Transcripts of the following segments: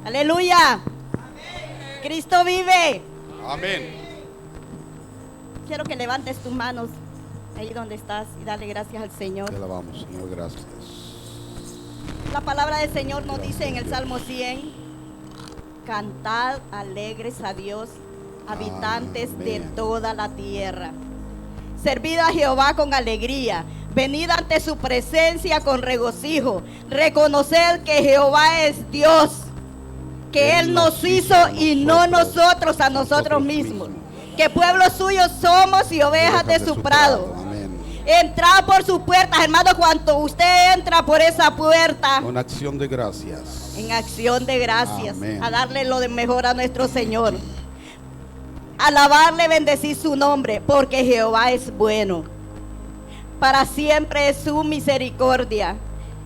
Aleluya. Amén. Cristo vive. Amén. Quiero que levantes tus manos ahí donde estás y dale gracias al Señor. Te alabamos, Señor, gracias. La palabra del Señor nos dice en el Salmo 100: cantad alegres a Dios, habitantes Amén. de toda la tierra. Servid a Jehová con alegría, venid ante su presencia con regocijo. Reconoced que Jehová es Dios, que Él nos hizo y no nosotros a nosotros mismos. Que pueblo suyo somos y ovejas de su prado. Amén. Entrad por sus puertas, hermano, cuando usted entra por esa puerta, Con acción de gracias. en acción de gracias, Amén. a darle lo de mejor a nuestro Señor. Alabarle, bendecir su nombre, porque Jehová es bueno. Para siempre es su misericordia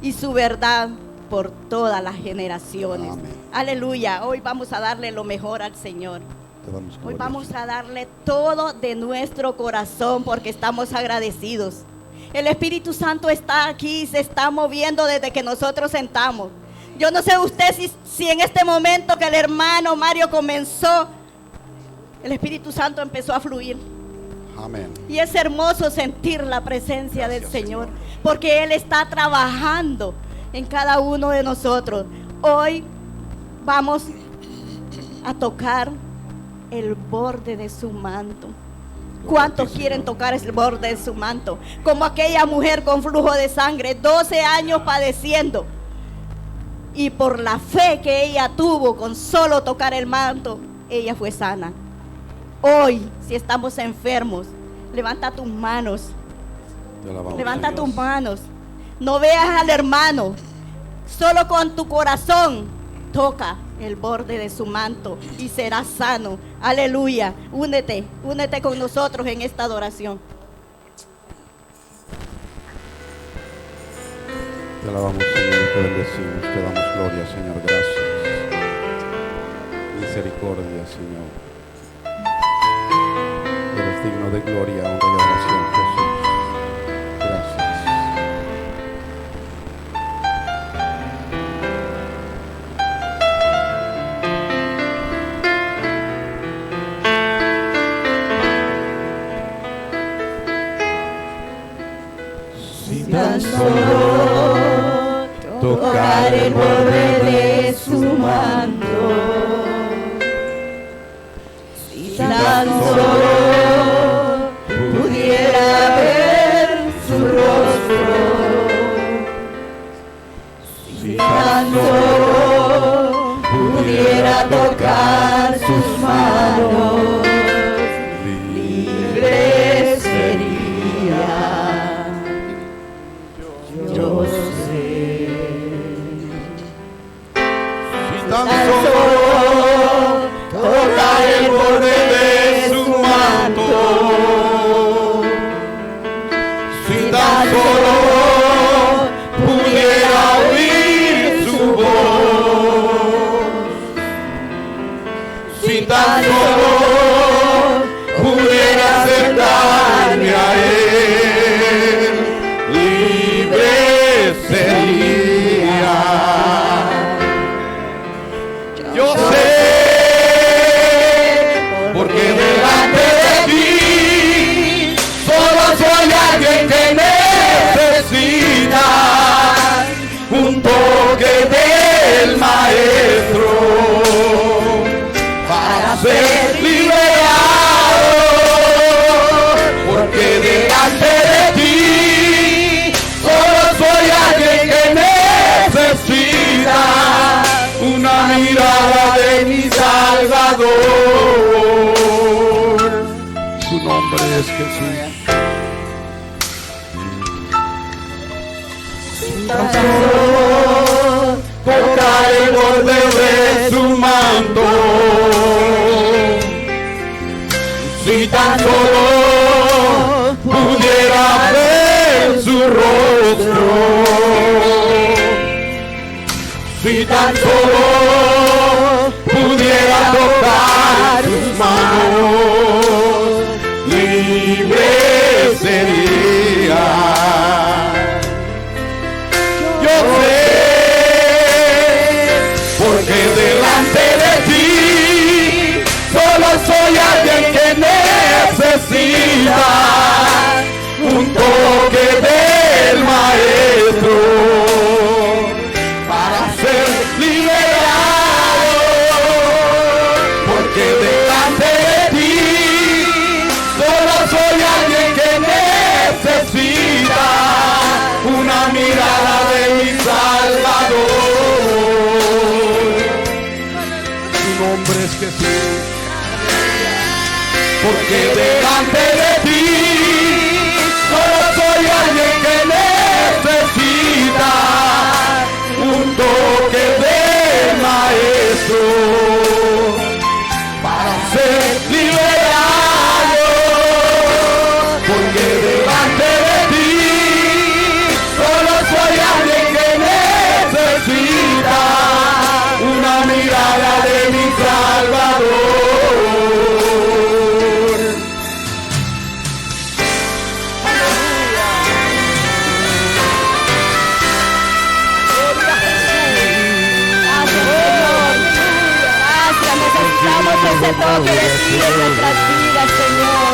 y su verdad por todas las generaciones. Amén. Aleluya. Hoy vamos a darle lo mejor al Señor. Te damos Hoy gloria. vamos a darle todo de nuestro corazón porque estamos agradecidos. El Espíritu Santo está aquí, se está moviendo desde que nosotros sentamos. Yo no sé usted si en este momento que el hermano Mario comenzó, el Espíritu Santo empezó a fluir. Amén. Y es hermoso sentir la presencia Gracias, del Señor, Señor. porque Él está trabajando en cada uno de nosotros. Hoy vamos a tocar el borde de su manto. ¿Cuántos quieren tocar el borde de su manto? Como aquella mujer con flujo de sangre, 12 años padeciendo. Y por la fe que ella tuvo con solo tocar el manto, ella fue sana. Hoy, si estamos enfermos, levanta tus manos. Te alabamos, Levanta Señor. tus manos. No veas al hermano. Solo con tu corazón toca el borde de su manto y serás sano. Aleluya. Únete con nosotros en esta adoración. Te alabamos, Señor, te bendecimos, te damos gloria, Señor, gracias. Misericordia, Señor. Eres digno de gloria, honra y adoración, Jesús. Gracias. Si tan solo tocar el borde de su manto, si tan solo pudiera ver su rostro, si tan solo pudiera tocar sus manos, libre sería. Yo sé, Si tan tan solo solo tocar el borde de su manto, si tan solo pudiera oír su voz, si tan solo pudiera acercarme a él, libre sería. yo sé, porque delante de ti Solo soy alguien que necesita un toque del Maestro para ser liberado, porque delante de ti solo soy alguien que necesita una mirada de mi Salvador. Su nombre es Jesús. tan solo Tocar el borde de su manto, si tan solo pudiera ver su rostro, si tan solo pudiera tocar sus manos, libre sería. Yo sé, porque delante necesita un toque del Maestro para ser liberado, porque delante de ti solo soy alguien que necesita una mirada de mi Salvador. Tu nombre es Jesús. Porque delante de ti solo soy alguien que necesita un toque del Maestro para ser liberado. Porque delante de ti solo soy alguien que necesita una mirada de mi Salvador. Ese toque de ti en nuestras vidas, Señor.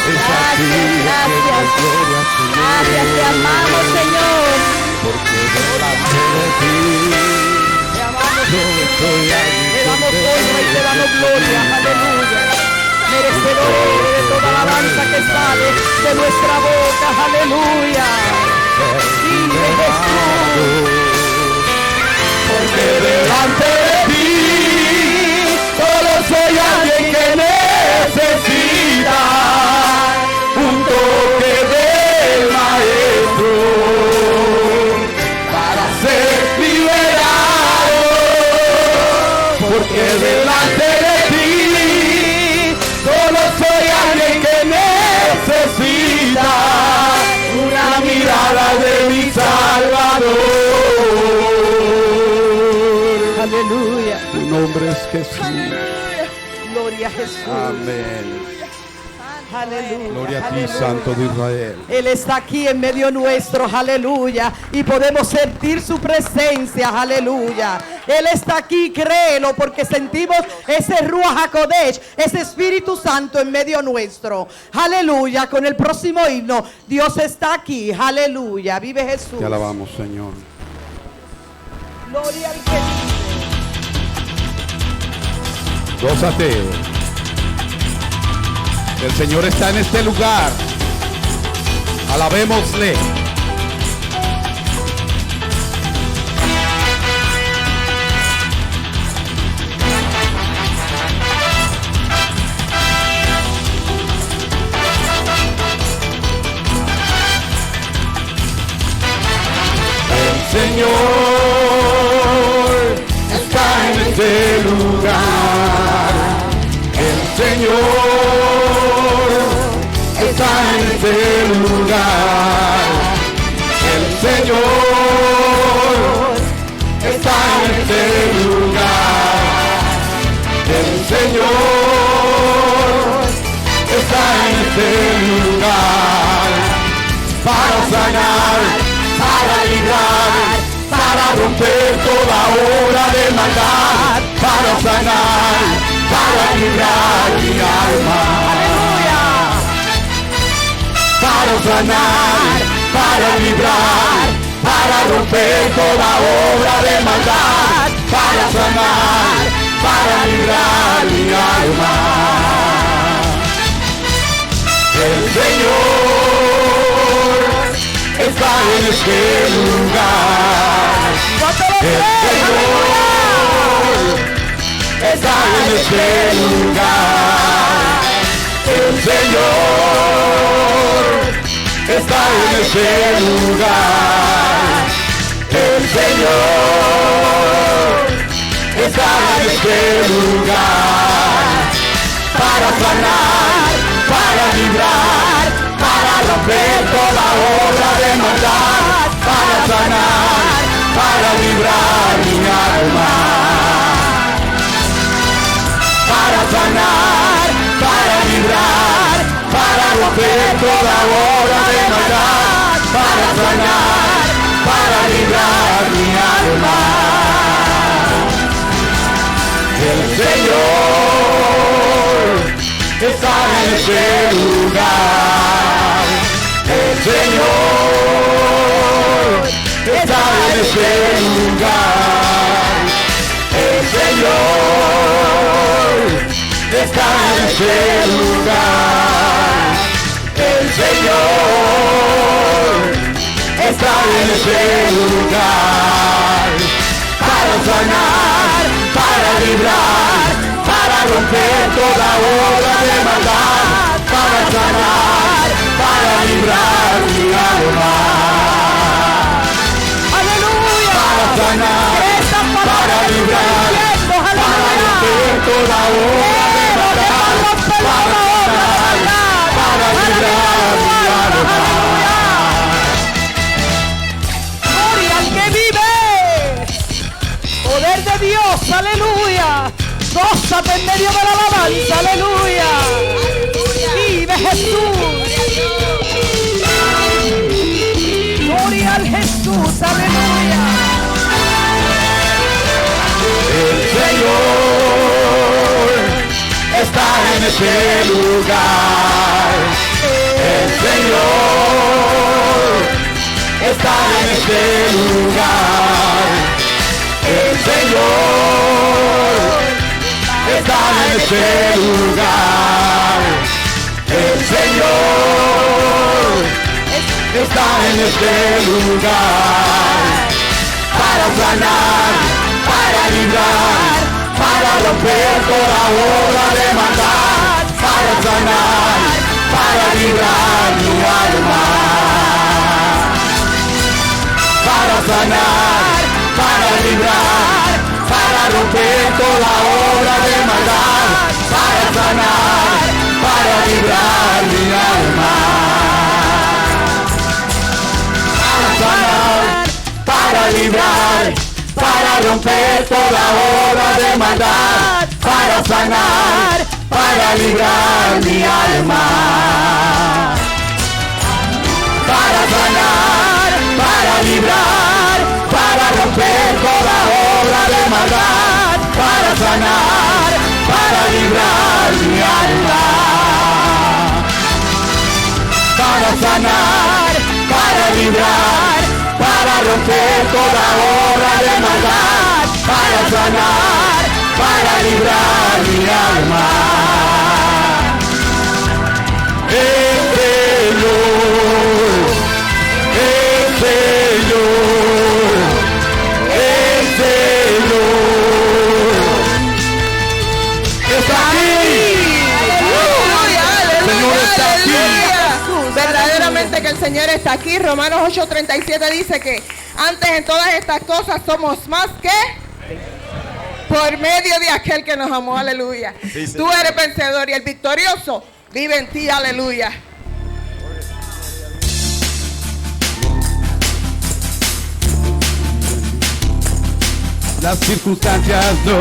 Gracias, gracias. Gracias, te amamos, Señor. Porque delante de ti yo estoy ahí. Te damos honra y te damos gloria, aleluya. Merecedor de toda la alabanza que sale de nuestra boca, aleluya. Dime, Jesús. Porque delante de ti solo soy alguien que necesita un toque del Maestro para ser liberado. Porque delante de ti solo soy alguien que necesita una mirada de mi Salvador. Aleluya. Tu nombre es Jesús. Gloria a Jesús. Amén. Aleluya. Gloria a ti, aleluya. Santo de Israel. Él está aquí en medio nuestro, aleluya, y podemos sentir su presencia, aleluya. Él está aquí, créelo, porque sentimos ese Ruach HaKodesh, ese Espíritu Santo en medio nuestro, aleluya. Con el próximo himno, Dios está aquí, aleluya. Vive Jesús. Te alabamos, Señor. Gloria al que vive. Gózate. El Señor está en este lugar. Alabémosle. El Señor está en este lugar. El Señor está en este lugar. El Señor está en este lugar. El Señor está en este lugar para sanar, para librar, para romper toda obra de maldad, para sanar, para librar mi alma. Aleluya. Para sanar, para librar, para romper toda obra de maldad, para sanar, para librar mi alma. El Señor está en este lugar. El Señor está en este lugar. El Señor está en este lugar. El Señor está en este lugar para sanar, para librar, para romper toda obra de maldad, para sanar, para librar mi alma, para sanar, para librar, para romper toda obra de maldad, para sanar, para librar mi alma. El Señor está en este lugar. El Señor está en este lugar. El Señor está en este lugar. El Señor está en este lugar. Para sanar, para librar, para romper toda obra de maldad. Para sanar, para librar mi alma. Aleluya. Para sanar, para librar, para romper toda obra de maldad. Para sanar, para librar mi alma. Gloria al que vive. Poder de Dios, aleluya. Gózate en medio de la alabanza, aleluya. Vive Jesús. Gloria al Jesús, aleluya. El Señor está en este lugar. El Señor está en este lugar. El Señor está en este lugar. El Señor está en este lugar. Para sanar, para librar, para romper toda obra de maldad. Para sanar, para librar mi alma. Para sanar, para librar, para romper toda obra de maldad. Para sanar, para librar mi alma. Para sanar, para librar, para romper toda obra de maldad. Para sanar, para librar mi alma. Para sanar, para librar, para romper toda obra de maldad. Para sanar, para librar mi alma. Para sanar, para librar, para romper toda obra de maldad. Para sanar, para librar mi alma. El Señor, el Señor, el Señor está aquí. Aleluya, El Señor está aquí. aleluya. Verdaderamente que el Señor está aquí. Romanos 8:37 dice que antes en todas estas cosas somos más que por medio de aquel que nos amó. Aleluya. Tú eres vencedor y el victorioso vive en ti. Aleluya. Las circunstancias no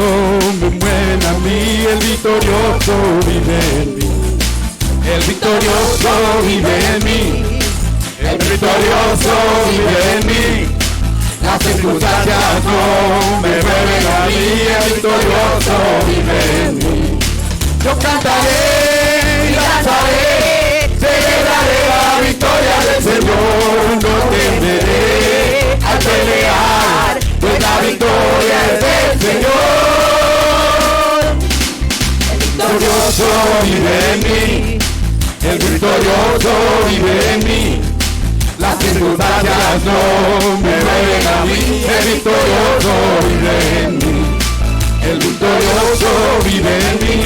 me mueven a mí, el victorioso vive en mí. El victorioso vive en mí. El victorioso vive en mí. Las circunstancias no me mueven a mí, el victorioso vive en mí. Yo cantaré y lanzaré, celebraré la victoria del Señor. No temeré al pelear, pues la victoria es del Señor. El victorioso vive en mí. El victorioso vive en mí. Las circunstancias no me mueven a mí. El victorioso vive en mí. El victorioso vive en mí.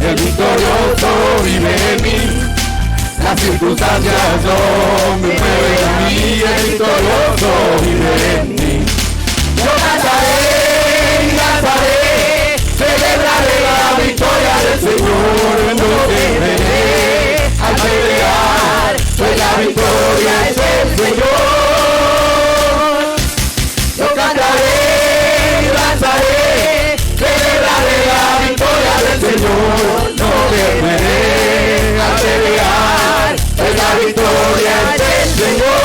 El victorioso vive en mí. Las circunstancias no me mueven a mí. El victorioso vive en mí. Yo cantaré y lanzaré, celebraré la victoria del Señor. No temeré al pelear, pues la victoria es del Señor. Yo cantaré y lanzaré, celebraré la victoria del Señor. No temeré al pelear, pues la victoria es del Señor.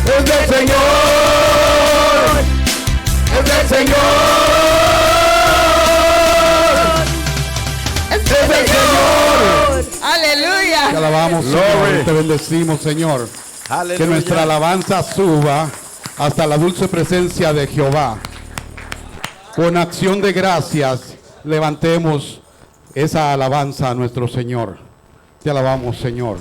Es del Señor. alabamos, Glory. Señor, te bendecimos, Señor. Que nuestra alabanza suba hasta la dulce presencia de Jehová. Con acción de gracias, levantemos esa alabanza a nuestro Señor. Te alabamos, Señor.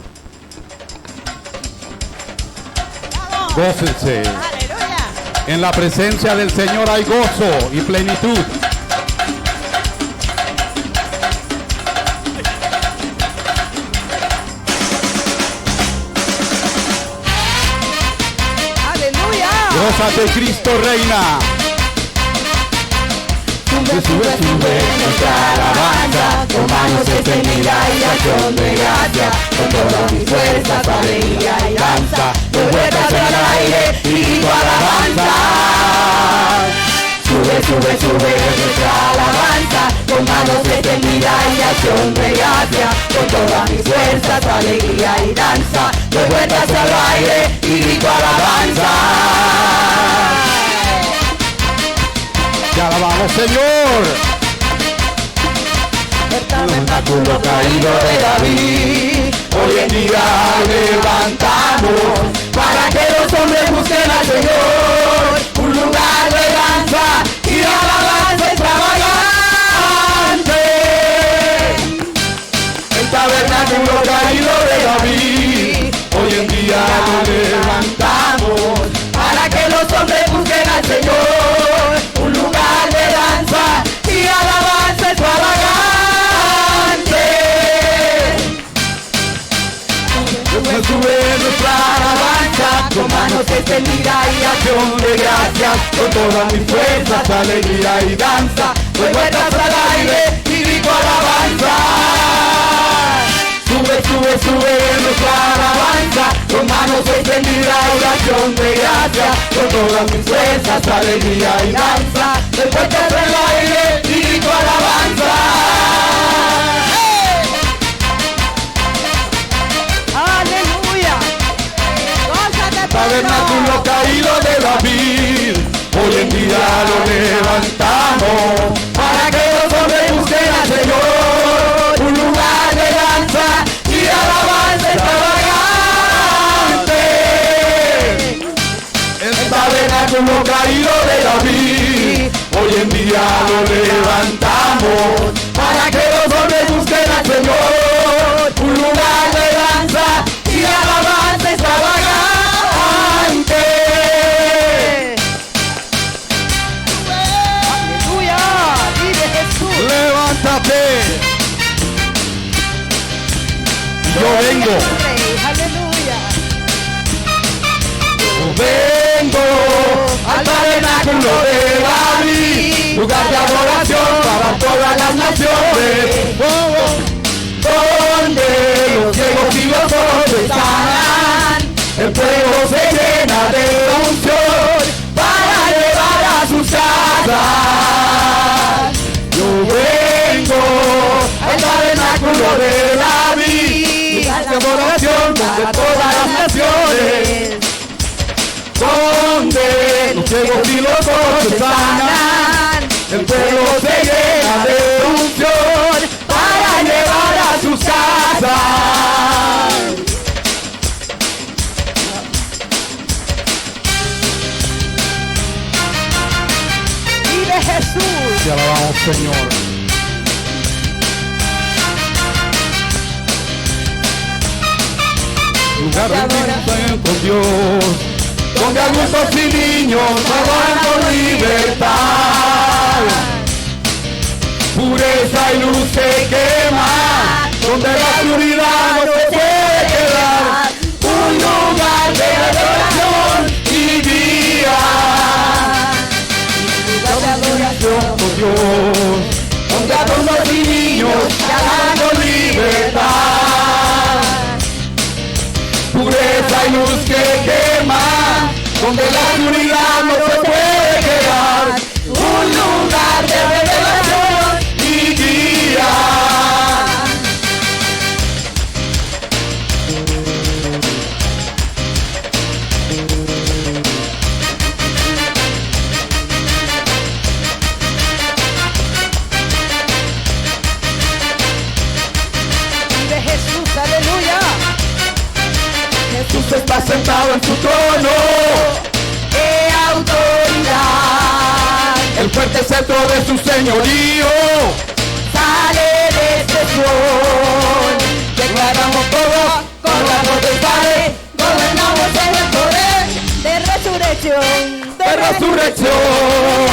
Gócense. Aleluya. En la presencia del Señor hay gozo y plenitud. Aleluya. Gózate, Cristo reina. Sube, sube, sube nuestra alabanza, con manos extendidas y acción de gracia, con todas mis fuerzas, alegría y danza, doy vueltas al aire y tu alabanza. Sube, sube, sube nuestra alabanza, con manos extendidas y acción de gracia, con todas mis fuerzas, alegría y danza, doy vueltas al aire y tu alabanza. Te alabamos, Señor. El tabernáculo caído de David, hoy en día levantamos para que los hombres busquen al Señor, un lugar de danza y de alabanza extravagante. El tabernáculo caído de David, hoy en día lo levantamos para que los hombres busquen al Señor, un lugar de danza y alabanza extravagante. Sube nuestra alabanza, con manos extendidas y acción de gracias, con todas mis fuerzas, alegría y danza, doy vueltas al aire y grito alabanza. Sube, sube, sube nuestra alabanza, con manos extendidas y acción de gracias, con todas mis fuerzas, alegría y danza, doy vueltas al aire y grito alabanza. ¡Aleluya! Tabernáculo caído de David, hoy en día lo levantamos para que los hombres busquen al Señor, un lugar de danza y de alabanza extravagante. El tabernáculo caído de David, hoy en día lo levantamos para que los hombres busquen al Señor, un lugar de danza y de alabanza extravagante. Aleluya, vive Jesús. Levántate. Yo vengo. Aleluya. Yo vengo Al tabernáculo de David, lugar de adoración para todas las naciones. donde los ciegos y los sordos sanan, el pueblo se llena de unción para llevar a sus casas. Yo vengo Al tabernáculo de David, lugar de adoración para todas las naciones, donde los ciegos y los sordos sanan, el pueblo se llena de unción para llevar a sus casas. Vive Jesús. Te alabamos, Señor. Lugar de adoración con Dios, donde adultos y niños adoran con libertad. Pureza y luz se quema, donde la oscuridad no se puede quedar. Un lugar de adoración y guía. Lugar de adoración con Dios, donde adultos y niños adoran con libertad. Pureza y luz que quema, donde la oscuridad no se puede quedar. Un lugar de revelación y guía. sentado en su trono. Autoridad, El fuerte cetro de su señorío. sale de este trono. Declaramos todo con la potestad, gobernamos en el poder de resurrección. De resurrección.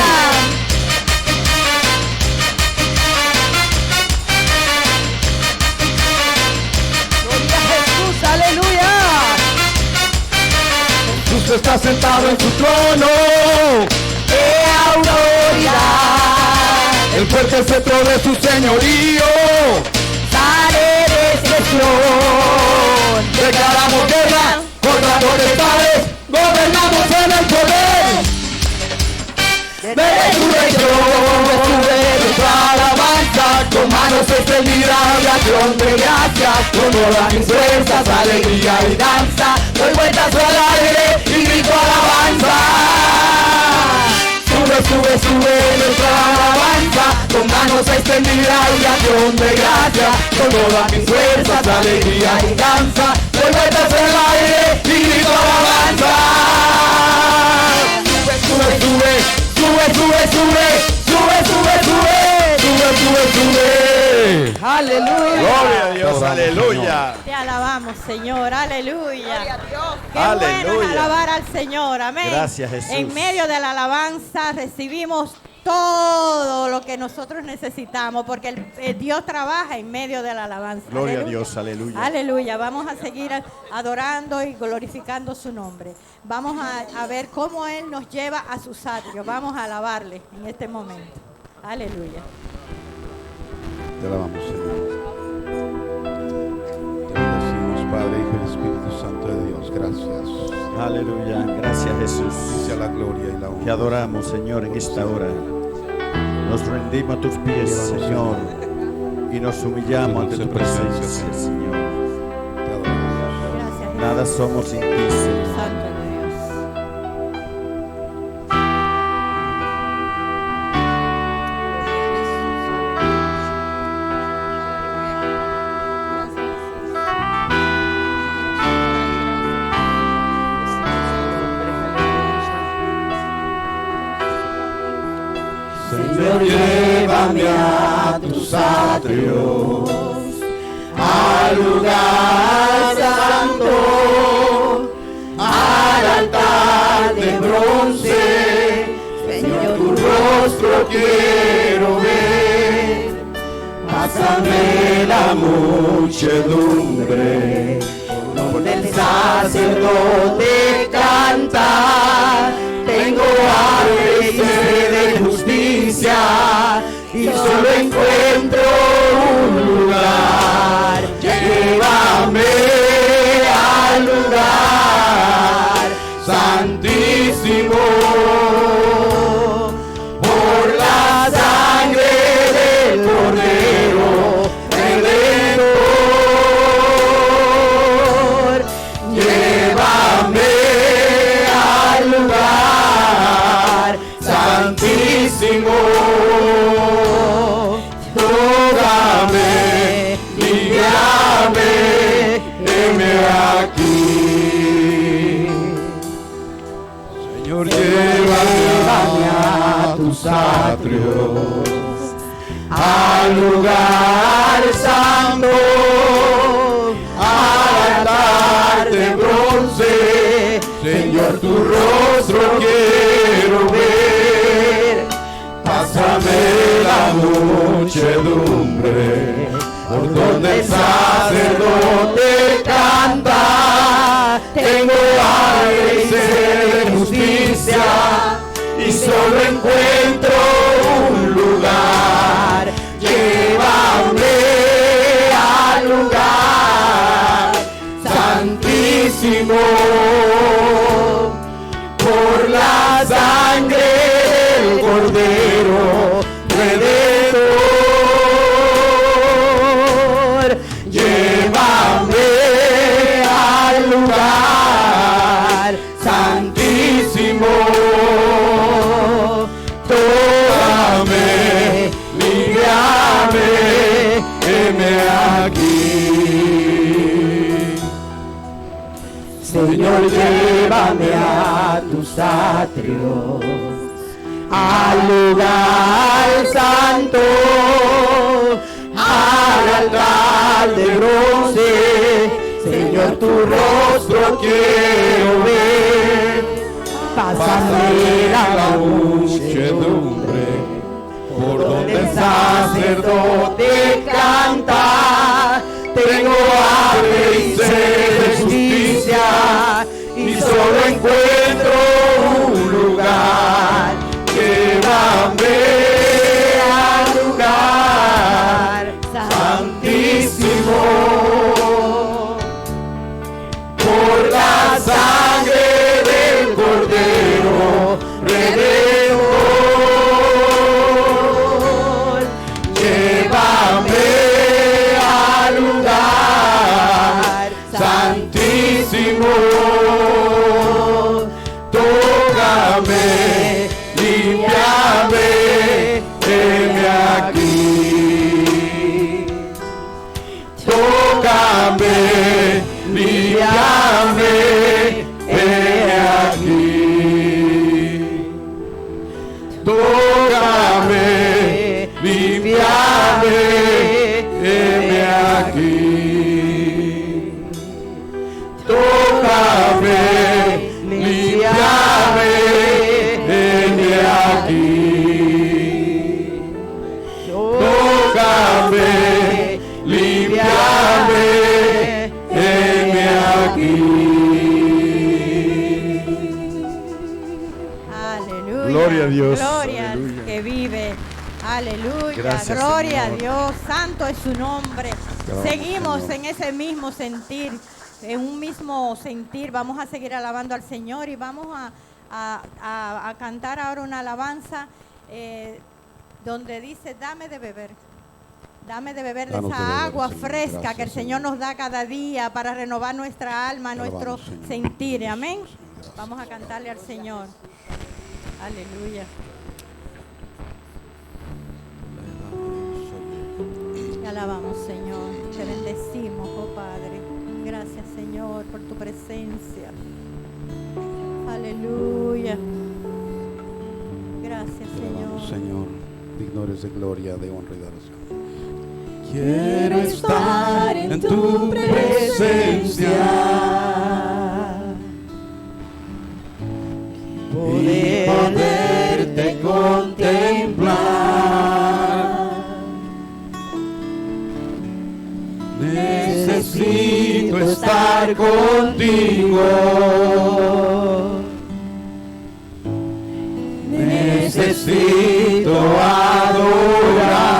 Gloria a Jesús, aleluya. Jesús está sentado en su trono. Autoridad, El fuerte cetro de su señorío. sale de este trono. Declaramos guerra contra potestades. Gobernamos en el poder de resurrección. Sube nuestra alabanza con manos extendidas y acción de gracias. Con todas mis fuerzas, alegría y danza. Doy vueltas al aire y grito alabanza. Sube, sube, sube nuestra alabanza con manos extendidas y acción de gracias. Con todas mis fuerzas, alegría y danza. Doy vueltas al aire y grito alabanza. Sube, sube, sube, sube, sube, sube, sube, sube, sube, sube, sube. Aleluya. Gloria a Dios, aleluya. Te alabamos, Señor, aleluya. Gloria a Dios. Qué bueno Aleluya. es alabar al Señor, amén. Gracias, Jesús. En medio de la alabanza recibimos todo lo que nosotros necesitamos, porque el Dios trabaja en medio de la alabanza. Gloria a Aleluya. Dios, aleluya. Aleluya. Vamos a seguir adorando y glorificando su nombre. Vamos a ver cómo Él nos lleva a sus atrios. Vamos a alabarle en este momento. Aleluya. Te alabamos, Señor. Te bendecimos, Padre, Hijo y Espíritu Santo de Dios. Gracias. Aleluya, gracias Jesús. Sea la gloria y la honra. Te adoramos, Señor, en esta hora. Nos rendimos a tus pies, Señor, y nos humillamos ante tu presencia, Señor. Te adoramos. Gracias, Jesús. Nada somos sin ti, Señor. Santo de Dios. Señor, llévame a tus atrios, al lugar santo, al altar de bronce. Señor, tu rostro quiero ver. Pásame la muchedumbre, donde el sacerdote canta. Tengo hambre y sed de justicia, y solo encuentro un lugar. Llévame al lugar santísimo, por la sangre del Cordero Redentor. Llévame al lugar santísimo. Tócame, líbrame, heme aquí. Señor, Llévame a tus atrios, al lugar santo, al altar de bronce. Señor, tu rostro quiero ver. Pásame la muchedumbre, por donde el sacerdote canta. Tengo hambre y sed de justicia, y solo encuentro un lugar. Llévame al lugar santísimo, por la sangre del Cordero Redentor. Llévame al lugar santísimo. Tócame, líbrame, heme aquí. Señor, Señor, llévame a tus atrios, al lugar santo, al altar de bronce. Señor, tu rostro quiero ver. Pásame la muchedumbre, por donde el sacerdote canta. Tengo hambre y sed de justicia, y solo encuentro un lugar. Llévame al lugar santísimo, por la sangre del Cordero Redentor. Llévame al lugar santísimo, tócame, límpiame, heme aquí. Tócame, límpiame, heme aquí. Tócame, límpiame, heme aquí. Tócame, límpiame, heme aquí. Tócame, límpiame, heme aquí. Aleluya. Gloria a Dios. Gloria al Aleluya. que vive. Aleluya. Gracias, Gloria Señor. a Dios. Santo es su nombre. Gracias, Seguimos Señor. en ese mismo sentir. En un mismo sentir. Vamos a seguir alabando al Señor y vamos a cantar ahora una alabanza donde dice: dame de beber. Dame de beber de Danos de esa beber, agua Señor. fresca Gracias, que el Señor Señor. nos da cada día para renovar nuestra alma, Te nuestro alabamos, Señor. sentir. Amén. Gracias. Vamos a cantarle al Señor. Aleluya. Te alabamos, Señor. Te bendecimos, oh Padre. Gracias, Señor, por tu presencia. Aleluya. Gracias, Señor. Señor. Señor, digno eres de gloria, de honra y de adoración. Quiero estar en tu presencia, poderte contemplar. Necesito estar contigo. Necesito adorar.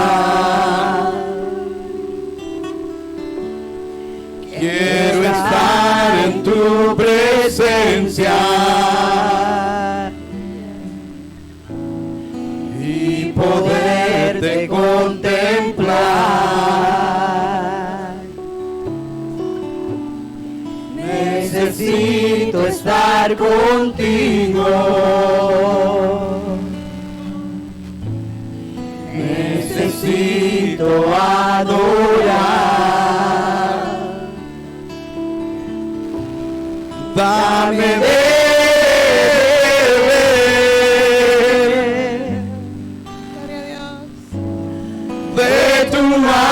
Quiero estar en tu presencia y poderte contemplar. Necesito estar contigo. Necesito adorar. Dame de beber Gloria a Dios. de tu manantial.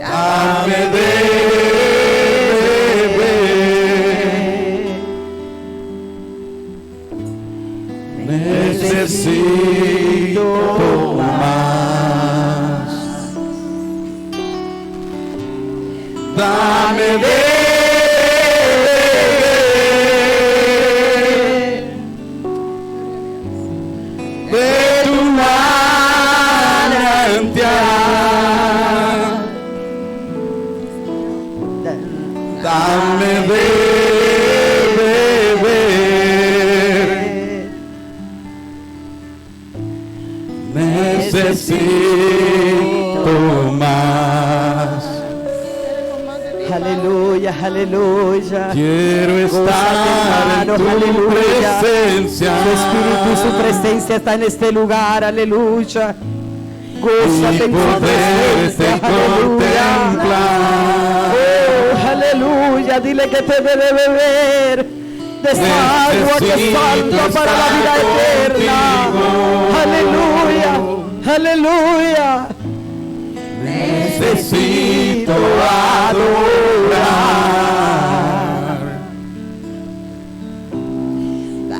Dame de beber. Necesito más. Dame de tu manantial. Dame de beber. Necesito más. Aleluya, aleluya. Quiero estar en tu presencia. Su espíritu y su presencia está en este lugar, aleluya. Gózate en su presencia. Aleluya. Oh, aleluya. Dile que te debe beber de esa agua que salta para la vida eterna. Aleluya. Aleluya. Necesito adorar.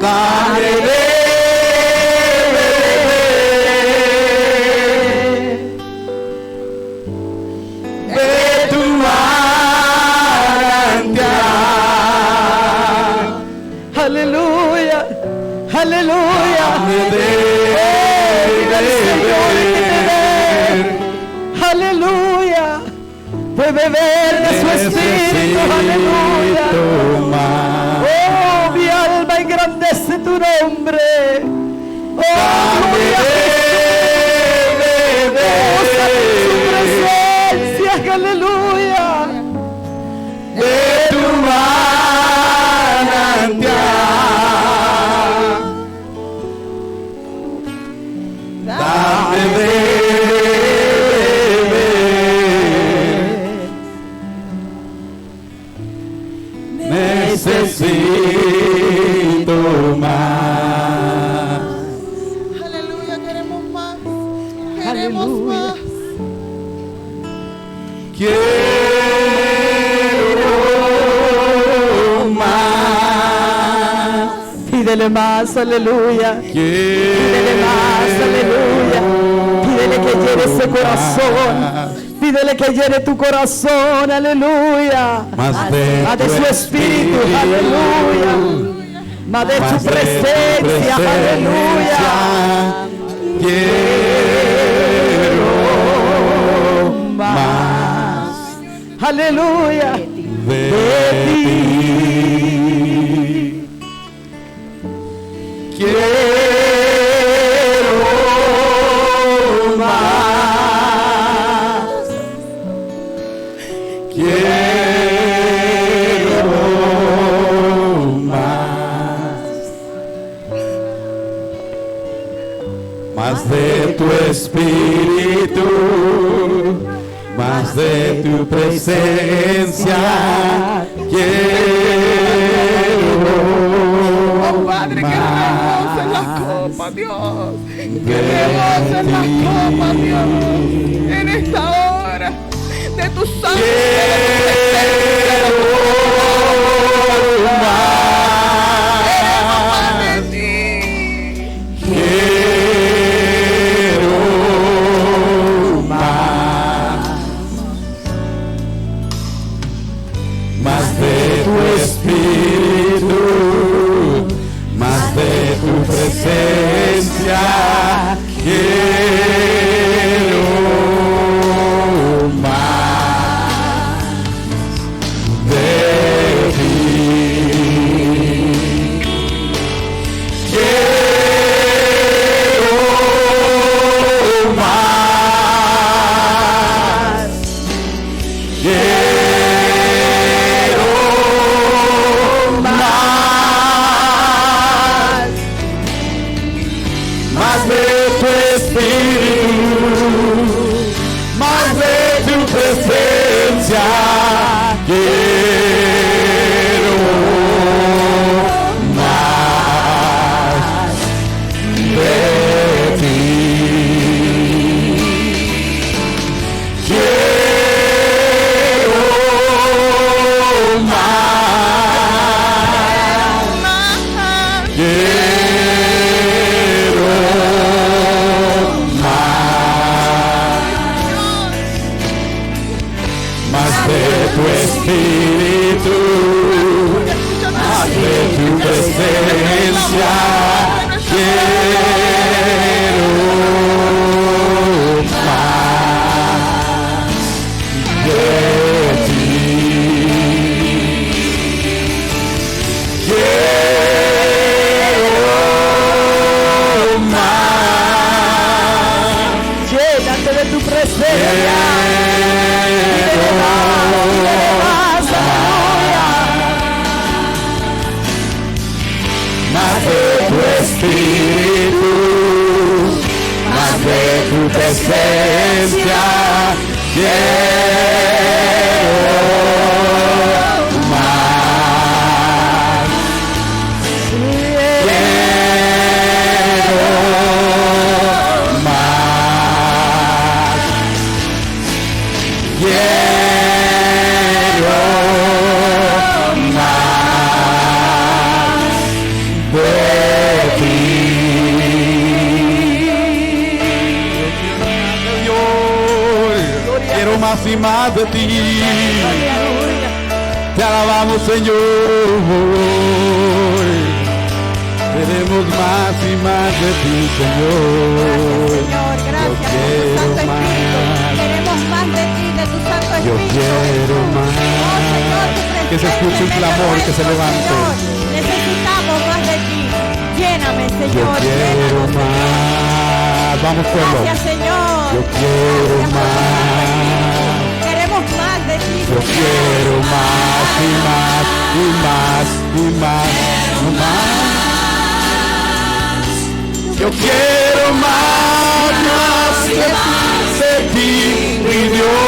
Dame de tu manantial. Aleluya. Aleluya. Dame de Aleluya. Fue beber de su espíritu. Aleluya. Oh, mi alma engrandece tu nombre. Oh, gloria a Jesús. Gózate en su presencia. Aleluya. de tu manantial. Dame de necesito más. Aleluya, queremos más. Queremos más. Quiero más. Pídele más, aleluya. Pídele más, aleluya. Pídele que llene ese corazón. Pídele que llene tu corazón, aleluya. Más de Su espíritu, aleluya. Más de tu presencia, aleluya. Quiero más Aleluya. de ti. Quiero más. Quiero más de tu espíritu, más de tu presencia. Quiero Oh, Padre, que rebosen las copas, Dios. Que rebosen las copas, Dios. En esta hora de tu sangre. Más de tu espíritu, más de tu presencia. Quiero más de ti. Quiero más. Quiero más de tu espíritu, más de tu presencia. Quiero más de ti. Quiero más. Quiero más de tu espíritu, más de tu presencia. Quiero más de ti. Quiero más. Llénate de tu presencia. Más de tu espíritu, más de tu presencia. Quiero más. Quiero más. Quiero más de ti. Quiero más y más de ti. Te alabamos, Señor. Queremos más y más de ti, Señor. Gracias, Señor. Gracias por tu Santo Espíritu. Queremos más de ti, de tu Santo Yo Espíritu. quiero más. Oh, Señor, tu Que se escuche un presencia, clamor, que se Señor. levante. Necesitamos más de ti. Lléname, Yo Señor. quiero Llénanos, Señor. más. Vamos, pueblo. Gracias, Señor. Yo quiero Gracias por tu Santo más. Espíritu. Queremos más de ti, Yo Señor. quiero más y más y más y más y más. Yo quiero más de ti, mi Dios.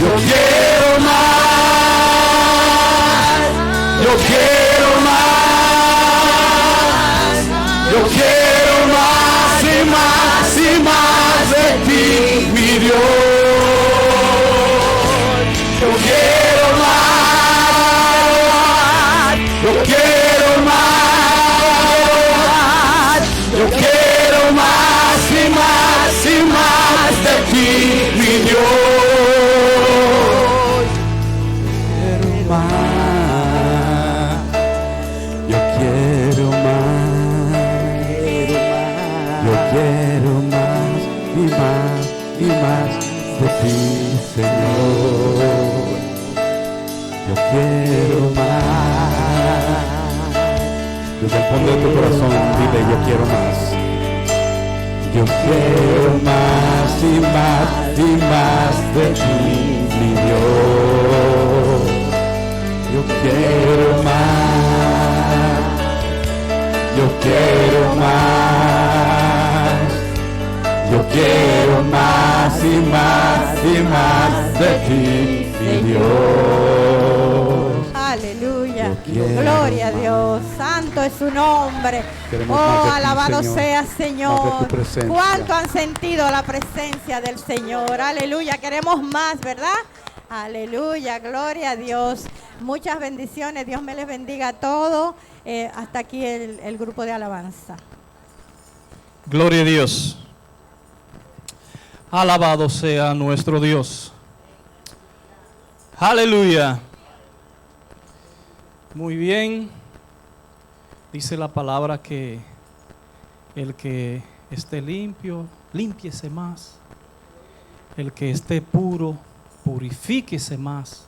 Yo quiero más. Yo quiero más. Yo quiero más y más y más de ti, mi Dios. Yo quiero más. Yo quiero más. Yo quiero más y más y más de ti, mi Dios. Quiero más. Yo quiero más. Yo quiero más y más y más de ti, Señor. Yo quiero más. Desde el fondo de tu corazón dile, yo quiero más. Yo quiero más y más y más de ti, mi Dios. Yo quiero más. Yo quiero más. Yo quiero más y más y más de ti, mi Dios. Aleluya. Yo quiero Gloria a más. Dios. Santo es su nombre. Queremos más Oh, de ti, alabado Señor. sea, Más de Señor. tu presencia. ¿Cuánto han sentido la presencia del Señor? Aleluya. Queremos más, ¿verdad? Aleluya. Gloria a Dios. Muchas bendiciones. Dios me les bendiga a todos. Hasta aquí el grupo de alabanza. Gloria a Dios. Alabado sea nuestro Dios. Aleluya. Muy bien. Dice la palabra que el que esté limpio, límpiese más. El que esté puro, purifíquese más.